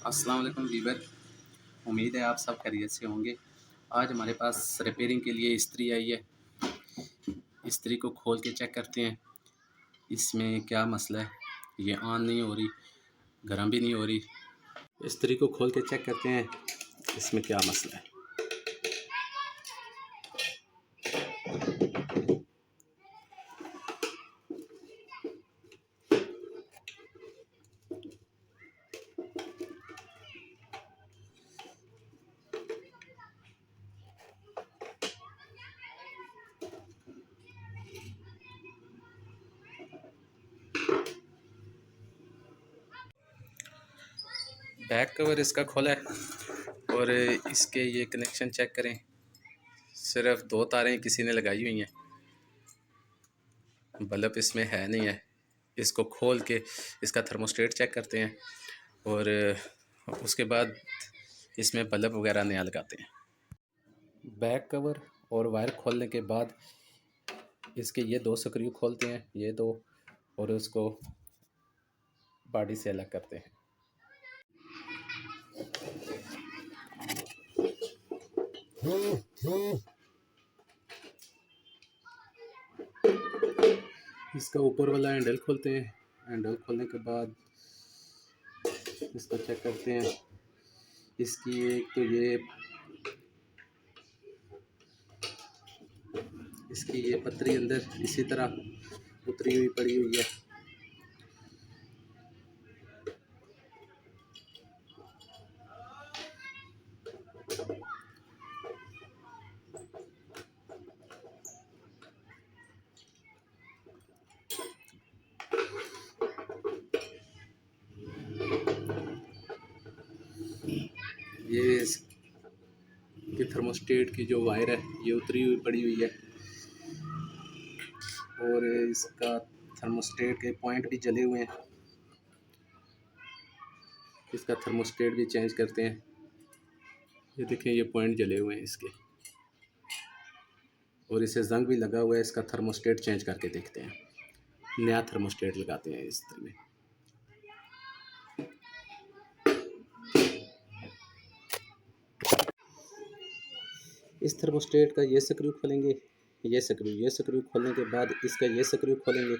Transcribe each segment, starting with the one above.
अस्सलाम वालेकुम वीवर। उम्मीद है आप सब खैरियत से होंगे। आज हमारे पास रिपेयरिंग के लिए इस्त्री आई है। इस्त्री को खोल के चेक करते हैं इसमें क्या मसला है। ये ऑन नहीं हो रही, गर्म भी नहीं हो रही। इस्त्री को खोल के चेक करते हैं इसमें क्या मसला है। बैक कवर इसका खोला है और इसके ये कनेक्शन चेक करें। सिर्फ 2 तारें किसी ने लगाई हुई हैं, बल्ब इसमें है नहीं है। इसको खोल के इसका थर्मोस्टेट चेक करते हैं और उसके बाद इसमें बल्ब वगैरह नया लगाते हैं। बैक कवर और वायर खोलने के बाद इसके ये 2 स्क्रू खोलते हैं, ये 2, और उसको बॉडी से अलग करते हैं। इसका ऊपर वाला हैंडल खोलते हैं। हैंडल खोलने के बाद इसको चेक करते हैं। इसकी एक तो इसकी ये पतरी अंदर इसी तरह उतरी हुई पड़ी हुई है। ये इसकी थर्मोस्टेट की जो वायर है ये उतरी हुई पड़ी हुई है और इसका थर्मोस्टेट के पॉइंट भी जले हुए हैं। इसका थर्मोस्टेट भी चेंज करते हैं। ये देखें, ये पॉइंट जले हुए हैं इसके, और इसे जंग भी लगा हुआ है। इसका थर्मोस्टेट चेंज करके देखते हैं, नया थर्मोस्टेट लगाते हैं इस में। इस थर्मोस्टेट का ये स्क्रू खोलेंगे, ये स्क्रू खोलने के बाद इसका ये स्क्रू खोलेंगे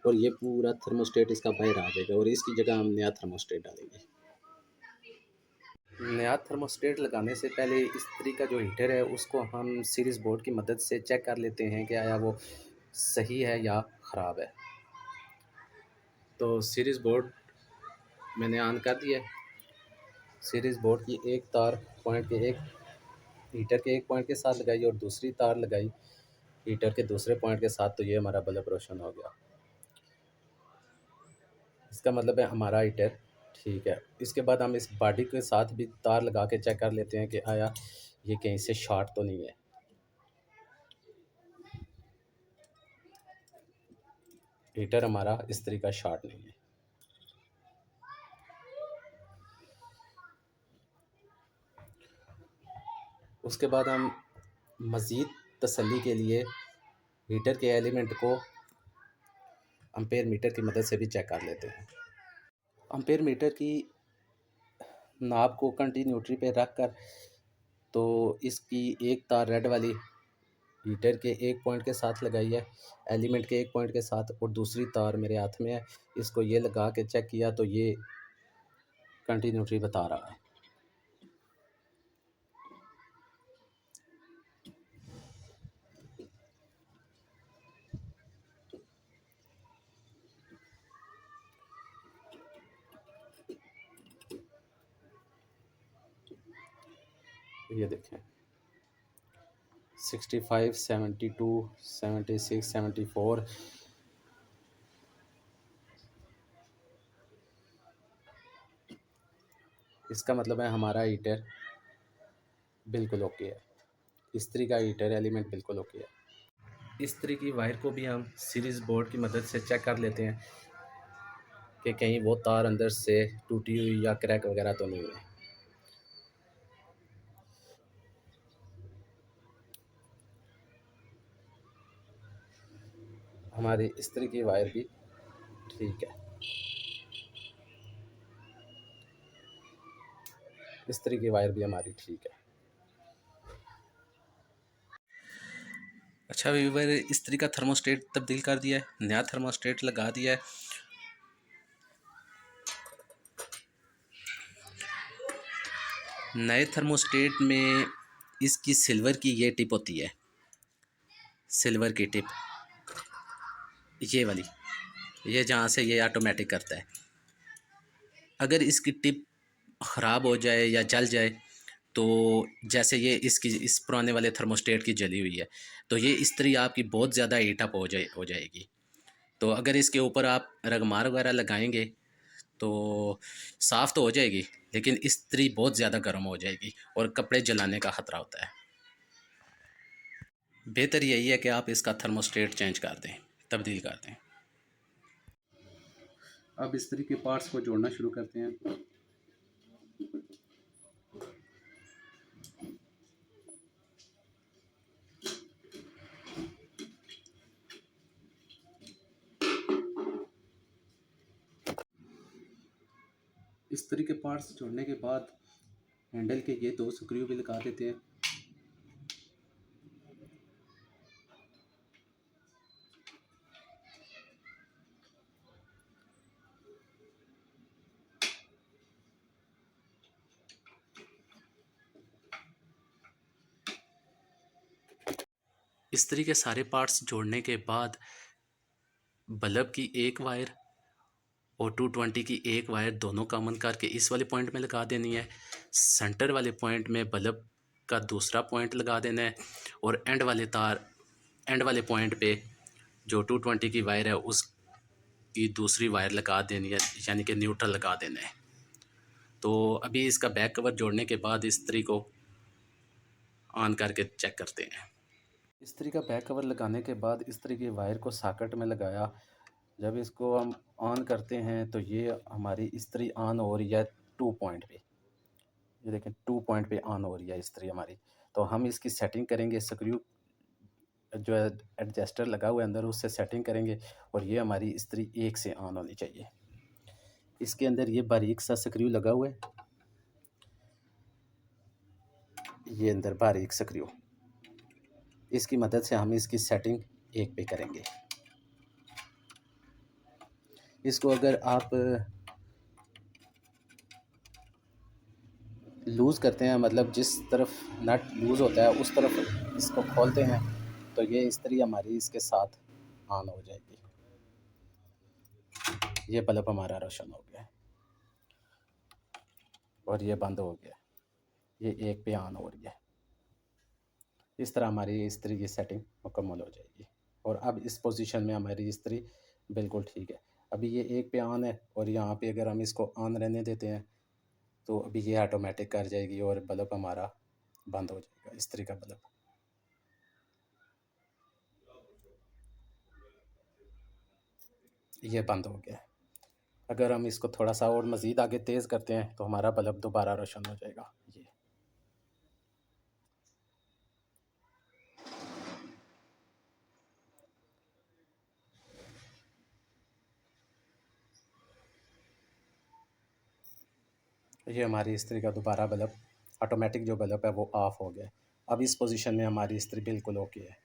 और ये पूरा थर्मोस्टेट इसका बाहर आ जाएगा और इसकी जगह हम नया थर्मोस्टेट डालेंगे। नया थर्मोस्टेट लगाने से पहले इस्त्री का जो हीटर है उसको हम सीरीज़ बोर्ड की मदद से चेक कर लेते हैं कि आया वो सही है या ख़राब है। तो सीरीज़ बोर्ड मैंने ऑन कर दिया। सीरीज़ बोर्ड की एक तार पॉइंट के एक हीटर के एक पॉइंट के साथ लगाई और दूसरी तार लगाई हीटर के दूसरे पॉइंट के साथ, तो ये हमारा बल्ब रोशन हो गया। इसका मतलब है हमारा हीटर ठीक है। इसके बाद हम इस बॉडी के साथ भी तार लगा के चेक कर लेते हैं कि आया ये कहीं से शॉर्ट तो नहीं है। हीटर हमारा इस्त्री का शॉर्ट नहीं है। उसके बाद हम मज़ीद तसल्ली के लिए हीटर के एलिमेंट को एम्पेयर मीटर की मदद से भी चेक कर लेते हैं। एम्पेयर मीटर की नाब को कंटिन्यूटी पे रख कर तो इसकी एक तार रेड वाली हीटर के एक पॉइंट के साथ लगाई है, एलिमेंट के एक पॉइंट के साथ, और दूसरी तार मेरे हाथ में है। इसको ये लगा के चेक किया तो ये कंटिन्यूटी बता रहा है। ये देखें 65, 72, 76, 74। इसका मतलब है हमारा हीटर बिल्कुल ओके है। इस्त्री का हीटर एलिमेंट बिल्कुल ओके है। इस्त्री की वायर को भी हम सीरीज़ बोर्ड की मदद से चेक कर लेते हैं कि कहीं वो तार अंदर से टूटी हुई या क्रैक वगैरह तो नहीं है। हमारी इस्त्री की वायर भी ठीक है। इस्त्री की वायर भी हमारी ठीक है। अच्छा व्यूवर, इस्त्री का थर्मोस्टेट तब्दील कर दिया है, नया थर्मोस्टेट लगा दिया है। नए थर्मोस्टेट में इसकी सिल्वर की ये टिप होती है, सिल्वर की टिप, ये वाली, ये जहाँ से ये ऑटोमेटिक करता है। अगर इसकी टिप ख़राब हो जाए या जल जाए तो जैसे ये इसकी इस पुराने वाले थर्मोस्टेट की जली हुई है, तो ये इस्त्री आपकी बहुत ज़्यादा हीट अप हो जाएगी। तो अगर इसके ऊपर आप रगमार वगैरह लगाएंगे तो साफ़ तो हो जाएगी, लेकिन इस्त्री बहुत ज़्यादा गर्म हो जाएगी और कपड़े जलाने का ख़तरा होता है। बेहतर यही है कि आप इसका थर्मोस्टेट चेंज कर दें, तब्दील कर दें। अब इस्त्री के पार्ट्स को जोड़ना शुरू करते हैं। इस्त्री के पार्ट्स जोड़ने के बाद हैंडल के ये 2 स्क्रू भी लगा देते हैं। इस्त्री के सारे पार्ट्स जोड़ने के बाद बल्ब की एक वायर और 220 की एक वायर दोनों कॉमन करके इस वाले पॉइंट में लगा देनी है। सेंटर वाले पॉइंट में बल्ब का दूसरा पॉइंट लगा देना है और एंड वाले पॉइंट पे जो 220 की वायर है उसकी दूसरी वायर लगा देनी है, यानी कि न्यूट्रल लगा देना है। तो अभी इसका बैक कवर जोड़ने के बाद इस्त्री को ऑन करके चेक करते हैं। इस्त्री का बैक कवर लगाने के बाद इस्त्री की वायर को सॉकेट में लगाया। जब इसको हम ऑन करते हैं तो ये हमारी इस्त्री ऑन हो रही है 2 पॉइंट पे। ये देखें 2 पॉइंट पे ऑन हो रही है इस्त्री हमारी। तो हम इसकी सेटिंग करेंगे, स्क्रू जो है एडजस्टर लगा हुआ है अंदर, उससे सेटिंग करेंगे और ये हमारी इस्त्री 1 से ऑन होनी चाहिए। इसके अंदर ये बारीक सा स्क्रू लगा हुआ है, ये अंदर बारीक स्क्रू, इसकी मदद से हम इसकी सेटिंग 1 पे करेंगे। इसको अगर आप लूज़ करते हैं, मतलब जिस तरफ नट लूज़ होता है उस तरफ इसको खोलते हैं, तो ये इस्त्री हमारी इसके साथ ऑन हो जाएगी। ये बल्ब हमारा रोशन हो गया और ये बंद हो गया, ये 1 पे ऑन हो रही है। इस तरह हमारी इस्त्री की सेटिंग मुकम्मल हो जाएगी और अब इस पोजीशन में हमारी इस्त्री बिल्कुल ठीक है। अभी ये 1 पे ऑन है और यहाँ पे अगर हम इसको ऑन रहने देते हैं तो अभी ये ऑटोमेटिक कर जाएगी और बल्ब हमारा बंद हो जाएगा, इस्त्री का बल्ब। ये बंद हो गया। अगर हम इसको थोड़ा सा और मज़ीद आगे तेज़ करते हैं तो हमारा बल्ब दोबारा रोशन हो जाएगा। ये हमारी इस्त्री का दोबारा बल्ब, ऑटोमेटिक जो बल्ब है वो ऑफ़ हो गया। अब इस पोजीशन में हमारी इस्त्री बिल्कुल ओके है।